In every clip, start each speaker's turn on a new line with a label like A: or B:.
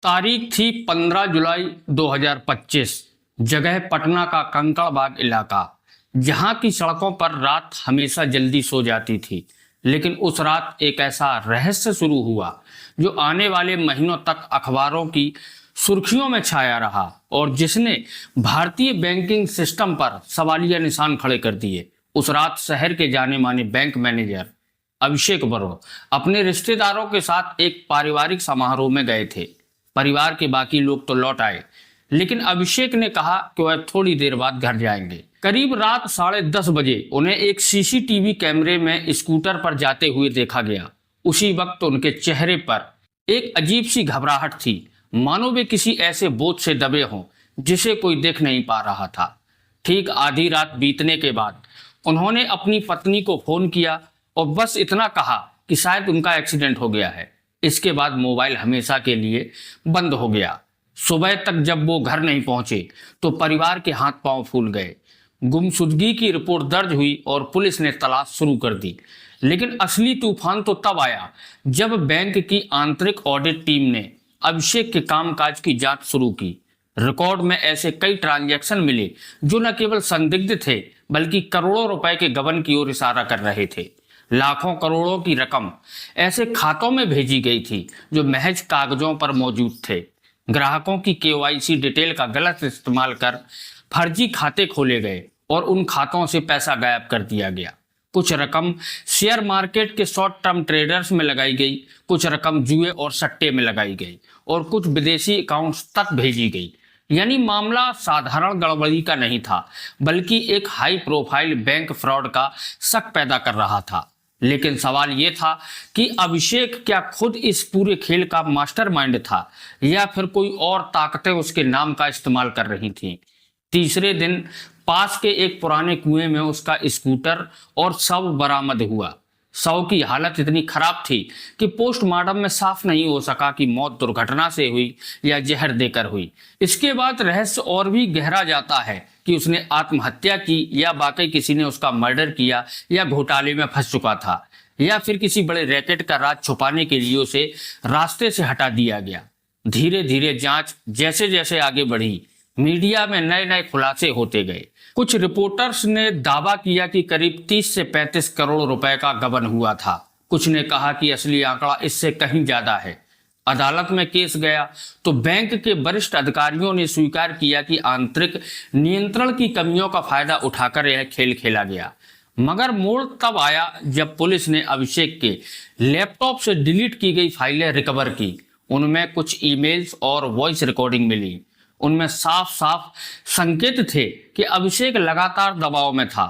A: तारीख थी 15 जुलाई 2025। जगह पटना का कंकड़बाग इलाका, जहां की सड़कों पर रात हमेशा जल्दी सो जाती थी। लेकिन उस रात एक ऐसा रहस्य शुरू हुआ जो आने वाले महीनों तक अखबारों की सुर्खियों में छाया रहा और जिसने भारतीय बैंकिंग सिस्टम पर सवालिया निशान खड़े कर दिए। उस रात शहर के जाने माने बैंक मैनेजर अभिषेक बरोड़ अपने रिश्तेदारों के साथ एक पारिवारिक समारोह में गए थे। परिवार के बाकी लोग तो लौट आए, लेकिन अभिषेक ने कहा कि वह थोड़ी देर बाद घर जाएंगे। करीब रात 10:30 बजे उन्हें एक सीसीटीवी कैमरे में स्कूटर पर जाते हुए देखा गया। उसी वक्त उनके चेहरे पर एक अजीब सी घबराहट थी, मानो वे किसी ऐसे बोझ से दबे हों जिसे कोई देख नहीं पा रहा था। ठीक आधी रात बीतने के बाद उन्होंने अपनी पत्नी को फोन किया और बस इतना कहा कि शायद उनका एक्सीडेंट हो गया है। इसके बाद मोबाइल हमेशा के लिए बंद हो गया। सुबह तक जब वो घर नहीं पहुंचे तो परिवार के हाथ पांव फूल गए। गुमशुदगी की रिपोर्ट दर्ज हुई और पुलिस ने तलाश शुरू कर दी। लेकिन असली तूफान तो तब आया जब बैंक की आंतरिक ऑडिट टीम ने अभिषेक के कामकाज की जांच शुरू की। रिकॉर्ड में ऐसे कई ट्रांजैक्शन मिले जो न केवल संदिग्ध थे बल्कि करोड़ों रुपए के गबन की ओर इशारा कर रहे थे। लाखों करोड़ों की रकम ऐसे खातों में भेजी गई थी जो महज कागजों पर मौजूद थे। ग्राहकों की केवाईसी डिटेल का गलत इस्तेमाल कर फर्जी खाते खोले गए और उन खातों से पैसा गायब कर दिया गया। कुछ रकम शेयर मार्केट के शॉर्ट टर्म ट्रेडर्स में लगाई गई, कुछ रकम जुए और सट्टे में लगाई गई और कुछ विदेशी अकाउंट्स तक भेजी गई। यानी मामला साधारण गड़बड़ी का नहीं था बल्कि एक हाई प्रोफाइल बैंक फ्रॉड का शक पैदा कर रहा था। लेकिन सवाल यह था कि अभिषेक क्या खुद इस पूरे खेल का मास्टरमाइंड था या फिर कोई और ताकतें उसके नाम का इस्तेमाल कर रही थीं। तीसरे दिन पास के एक पुराने कुएं में उसका स्कूटर और शव बरामद हुआ। शव की हालत इतनी खराब थी कि पोस्टमार्टम में साफ नहीं हो सका कि मौत दुर्घटना से हुई या जहर देकर हुई। इसके बाद रहस्य और भी गहरा जाता है कि उसने आत्महत्या की या वाकई किसी ने उसका मर्डर किया या घोटाले में फंस चुका था या फिर किसी बड़े रैकेट का राज छुपाने के लिए उसे रास्ते से हटा दिया गया। धीरे धीरे जांच जैसे जैसे आगे बढ़ी, मीडिया में नए नए खुलासे होते गए। कुछ रिपोर्टर्स ने दावा किया कि करीब 30 से 35 करोड़ रुपए का गबन हुआ था। कुछ ने कहा कि असली आंकड़ा इससे कहीं ज्यादा है। अदालत में केस गया तो बैंक के वरिष्ठ अधिकारियों ने स्वीकार किया कि आंतरिक नियंत्रण की कमियों का फायदा उठाकर यह खेल खेला गया। मगर मोड़ तब आया जब पुलिस ने अभिषेक के लैपटॉप से डिलीट की गई फाइलें रिकवर की। उनमें कुछ ईमेल्स और वॉइस रिकॉर्डिंग मिली। उनमें साफ साफ संकेत थे कि अभिषेक लगातार दबाव में था।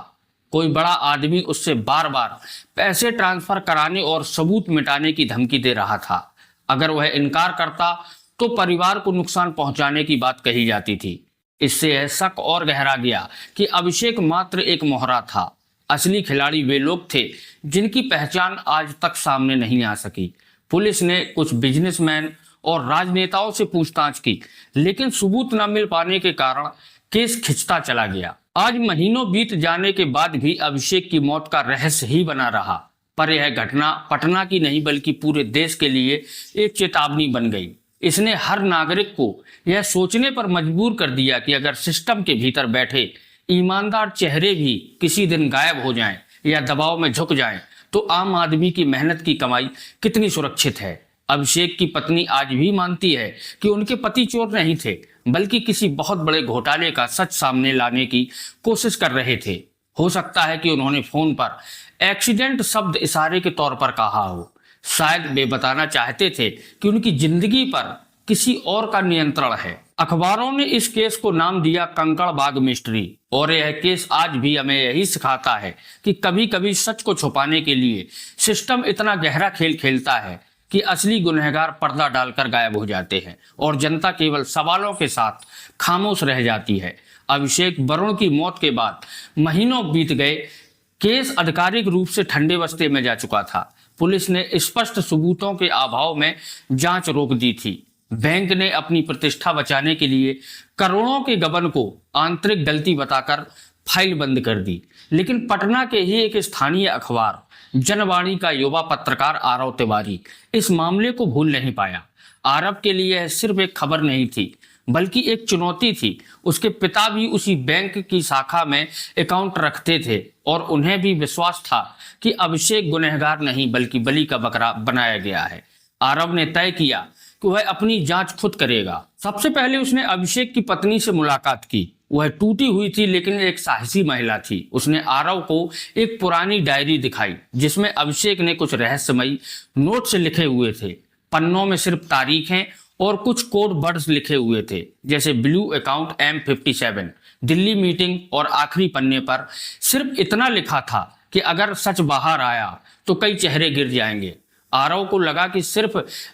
A: कोई बड़ा आदमी उससे बार बार पैसे ट्रांसफर कराने और सबूत मिटाने की धमकी दे रहा था। अगर वह इनकार करता तो परिवार को नुकसान पहुंचाने की बात कही जाती थी। इससे यह शक और गहरा गया कि अभिषेक मात्र एक मोहरा था। असली खिलाड़ी वे लोग थे जिनकी पहचान आज तक सामने नहीं आ सकी। पुलिस ने कुछ बिजनेसमैन और राजनेताओं से पूछताछ की, लेकिन सबूत न मिल पाने के कारण केस खिंचता चला गया। आज महीनों बीत जाने के बाद भी अभिषेक की मौत का रहस्य ही बना रहा। पर यह घटना पटना की नहीं बल्कि पूरे देश के लिए एक चेतावनी बन गई। इसने हर नागरिक को यह सोचने पर मजबूर कर दिया कि अगर सिस्टम के भीतर बैठे ईमानदार चेहरे भी किसी दिन गायब हो जाएं या दबाव में झुक जाएं तो आम आदमी की मेहनत की कमाई कितनी सुरक्षित है। अभिषेक की पत्नी आज भी मानती है कि उनके पति चोर नहीं थे बल्कि किसी बहुत बड़े घोटाले का सच सामने लाने की कोशिश कर रहे थे। हो सकता है कि उन्होंने फोन पर एक्सीडेंट शब्द इशारे के तौर पर कहा हो। शायद वे बताना चाहते थे कि उनकी जिंदगी पर किसी और का नियंत्रण है। अखबारों ने इस केस को नाम दिया कंकड़बाग मिस्ट्री और यह केस आज भी हमें यही सिखाता है कि कभी कभी सच को छुपाने के लिए सिस्टम इतना गहरा खेल खेलता है कि असली गुनहगार पर्दा डालकर गायब हो जाते हैं और जनता केवल सवालों के साथ खामोश रह जाती है। अभिषेक बरोड़ की मौत के बाद महीनों बीत गए। केस आधिकारिक रूप से ठंडे बस्ते में जा चुका था। पुलिस ने स्पष्ट सबूतों के अभाव में जांच रोक दी थी। बैंक ने अपनी प्रतिष्ठा बचाने के लिए करोड़ों के गबन को आंतरिक गलती बताकर फाइल बंद कर दी। लेकिन पटना के ही एक स्थानीय अखबार जनवाणी का युवा पत्रकार आरव तिवारी इस मामले को भूल नहीं पाया। आरब के लिए यह सिर्फ एक खबर नहीं थी बल्कि एक चुनौती थी। उसके पिता भी उसी बैंक की शाखा में अकाउंट रखते थे और उन्हें भी विश्वास था कि अभिषेक गुनहगार नहीं बल्कि बलि का बकरा बनाया गया है। आरब ने तय किया कि वह अपनी जांच खुद करेगा। सबसे पहले उसने अभिषेक की पत्नी से मुलाकात की। वह टूटी हुई थी लेकिन एक साहसी महिला थी। उसने आरव को एक पुरानी डायरी दिखाई जिसमें अभिषेक ने कुछ रहस्यमयी नोट्स लिखे हुए थे। पन्नों में सिर्फ तारीखें और कुछ कोड वर्ड्स लिखे हुए थे, जैसे blue account M57, Delhi meeting, और आखिरी पन्ने पर सिर्फ इतना लिखा था कि अगर सच बाहर आया तो कई चेहरे गिर जाएंगे। आरव को लगा कि सिर्फ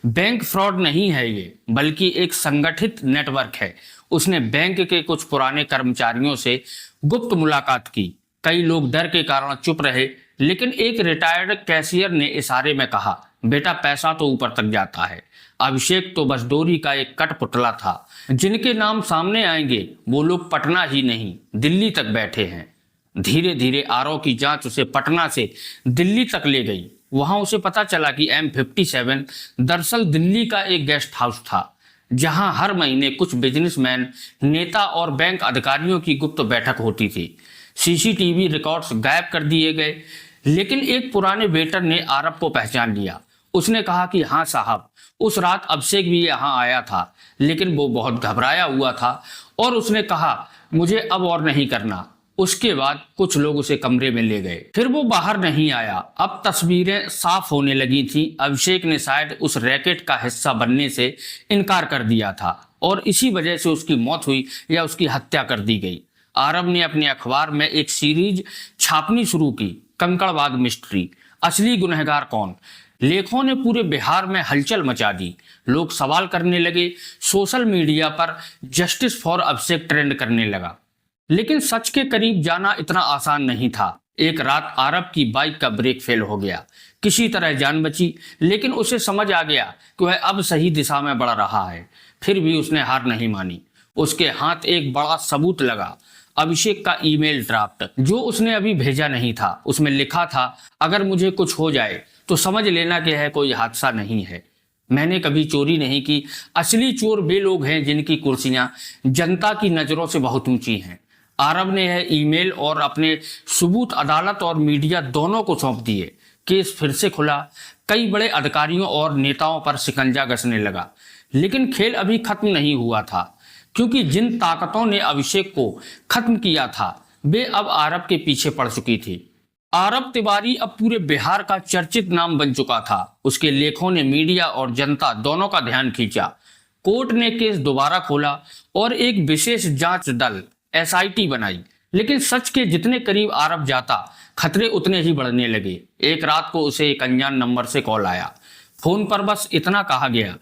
A: बैंक फ्रॉड नहीं है ये, बल्कि एक संगठित नेटवर्क है। उसने बैंक के कुछ पुराने कर्मचारियों से गुप्त मुलाकात की। कई लोग डर के कारण चुप रहे, लेकिन एक रिटायर्ड कैशियर ने इशारे में कहा, बेटा पैसा तो ऊपर तक जाता है। अभिषेक तो बस डोरी का एक कठपुतला था। जिनके नाम सामने आएंगे वो लोग पटना ही नहीं दिल्ली तक बैठे हैं। धीरे धीरे आरव की जांच उसे पटना से दिल्ली तक ले गई। वहां उसे पता चला कि M57 दरअसल दिल्ली का एक गेस्ट हाउस था, जहां हर महीने कुछ बिजनेसमैन, नेता और बैंक अधिकारियों की गुप्त बैठक होती थी। सीसीटीवी रिकॉर्ड्स गायब कर दिए गए, लेकिन एक पुराने वेटर ने आरव को पहचान लिया। उसने कहा कि हाँ साहब, उस रात अभिषेक भी यहाँ आया था, लेकिन वो बहुत घबराया हुआ था और उसने कहा मुझे अब और नहीं करना। उसके बाद कुछ लोग उसे कमरे में ले गए, फिर वो बाहर नहीं आया। अब तस्वीरें साफ होने लगी थी। अभिषेक ने शायद उस रैकेट का हिस्सा बनने से इनकार कर दिया था और इसी वजह से उसकी मौत हुई या उसकी हत्या कर दी गई। आरब ने अपने अखबार में एक सीरीज छापनी शुरू की, कंकड़बाग मिस्ट्री, असली गुनहगार कौन। लेखों ने पूरे बिहार में हलचल मचा दी। लोग सवाल करने लगे। सोशल मीडिया पर जस्टिस फॉर अभिषेक ट्रेंड करने लगा। लेकिन सच के करीब जाना इतना आसान नहीं था। एक रात आरब की बाइक का ब्रेक फेल हो गया। किसी तरह जान बची, लेकिन उसे समझ आ गया कि वह अब सही दिशा में बढ़ रहा है। फिर भी उसने हार नहीं मानी। उसके हाथ एक बड़ा सबूत लगा, अभिषेक का ईमेल ड्राफ्ट, जो उसने अभी भेजा नहीं था। उसमें लिखा था, अगर मुझे कुछ हो जाए तो समझ लेना कि है कोई हादसा नहीं है। मैंने कभी चोरी नहीं की। असली चोर वे लोग हैं जिनकी कुर्सियां जनता की नजरों से बहुत ऊंची हैं। आरब ने यह ईमेल और अपने सबूत अदालत और मीडिया दोनों को सौंप दिए। केस फिर से खुला। कई बड़े अधिकारियों और नेताओं पर शिकंजा कसने लगा। लेकिन खेल अभी खत्म नहीं हुआ था, क्योंकि जिन ताकतों ने अभिषेक को खत्म किया था वे अब आरब के पीछे पड़ चुकी थी। आरब तिवारी अब पूरे बिहार का चर्चित नाम बन चुका था। उसके लेखों ने मीडिया और जनता दोनों का ध्यान खींचा। कोर्ट ने केस दोबारा खोला और एक विशेष जांच दल SIT बनाई। लेकिन सच के जितने करीब आरब जाता, खतरे उतने ही बढ़ने लगे। एक रात को उसे एक अनजान नंबर से कॉल आया। फोन पर बस इतना कहा गया,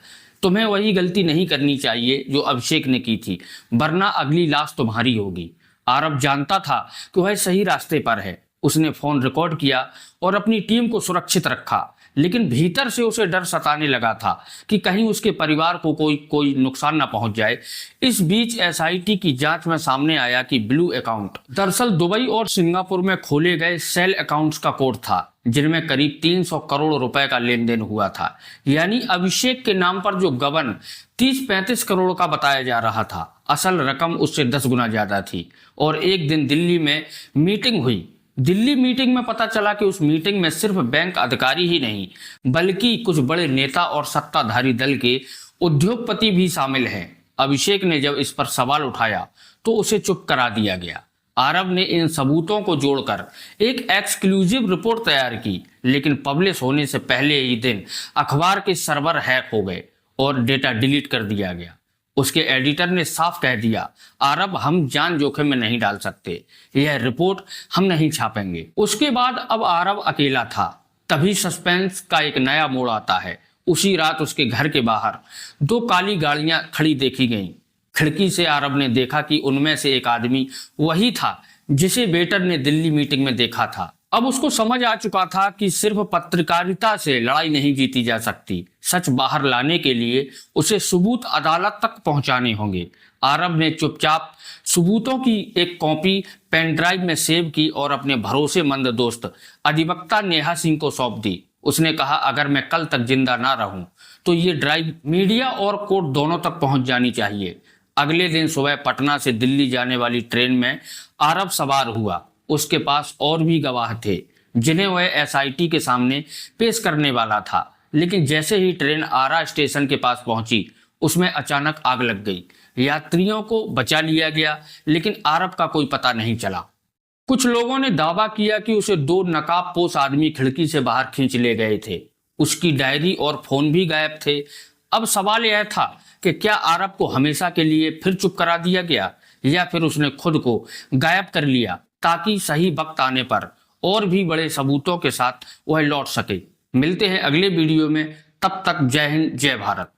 A: तुम्हें वही गलती नहीं करनी चाहिए जो अभिषेक ने की थी, वरना अगली लाश तुम्हारी होगी। आरब जानता था कि वह सही रास्ते पर है। उसने फोन रिकॉर्ड किया और अपनी टीम को सुरक्षित रखा, लेकिन भीतर से उसे डर सताने लगा था कि कहीं उसके परिवार को कोई नुकसान न पहुंच जाए। इस बीच SIT की जांच में सामने आया कि ब्लू अकाउंट दरअसल दुबई और सिंगापुर में खोले गए सेल अकाउंट्स का कोड था, जिनमें करीब 300 करोड़ रुपए का लेन देन हुआ था। यानी अभिषेक के नाम पर जो गबन 30-35 करोड़ का बताया जा रहा था, असल रकम उससे 10 गुना ज्यादा थी। और एक दिन दिल्ली में मीटिंग हुई। दिल्ली मीटिंग में पता चला कि उस मीटिंग में सिर्फ बैंक अधिकारी ही नहीं, बल्कि कुछ बड़े नेता और सत्ताधारी दल के उद्योगपति भी शामिल हैं। अभिषेक ने जब इस पर सवाल उठाया तो उसे चुप करा दिया गया। आरब ने इन सबूतों को जोड़कर एक एक्सक्लूसिव रिपोर्ट तैयार की, लेकिन पब्लिश होने से पहले ही दिन अखबार के सर्वर हैक हो गए और डेटा डिलीट कर दिया गया। उसके एडिटर ने साफ कह दिया, आरब, हम जान जोखिम में नहीं डाल सकते, यह रिपोर्ट हम नहीं छापेंगे। उसके बाद अब आरब अकेला था। तभी सस्पेंस का एक नया मोड़ आता है। उसी रात उसके घर के बाहर 2 काली गाड़ियां खड़ी देखी गईं। खिड़की से आरब ने देखा कि उनमें से एक आदमी वही था जिसे वेटर ने दिल्ली मीटिंग में देखा था। अब उसको समझ आ चुका था कि सिर्फ पत्रकारिता से लड़ाई नहीं जीती जा सकती। सच बाहर लाने के लिए उसे सबूत अदालत तक पहुंचाने होंगे। आरब ने चुपचाप सबूतों की एक कॉपी पेन ड्राइव में सेव की और अपने भरोसेमंद दोस्त अधिवक्ता नेहा सिंह को सौंप दी। उसने कहा, अगर मैं कल तक जिंदा ना रहूं तो ये ड्राइव मीडिया और कोर्ट दोनों तक पहुंच जानी चाहिए। अगले दिन सुबह पटना से दिल्ली जाने वाली ट्रेन में आरव सवार हुआ। उसके पास और भी गवाह थे जिन्हें वह एसआईटी के सामने पेश करने वाला था। लेकिन जैसे ही ट्रेन आरा स्टेशन के पास पहुंची, उसमें अचानक आग लग गई। यात्रियों को बचा लिया गया, लेकिन आरव का कोई पता नहीं चला। कुछ लोगों ने दावा किया कि उसे 2 नकाबपोश आदमी खिड़की से बाहर खींच ले गए थे। उसकी डायरी और फोन भी गायब थे। अब सवाल यह था कि क्या आरव को हमेशा के लिए फिर चुप करा दिया गया, या फिर उसने खुद को गायब कर लिया ताकि सही वक्त आने पर और भी बड़े सबूतों के साथ वह लौट सके। मिलते हैं अगले वीडियो में, तब तक जय हिंद, जय भारत।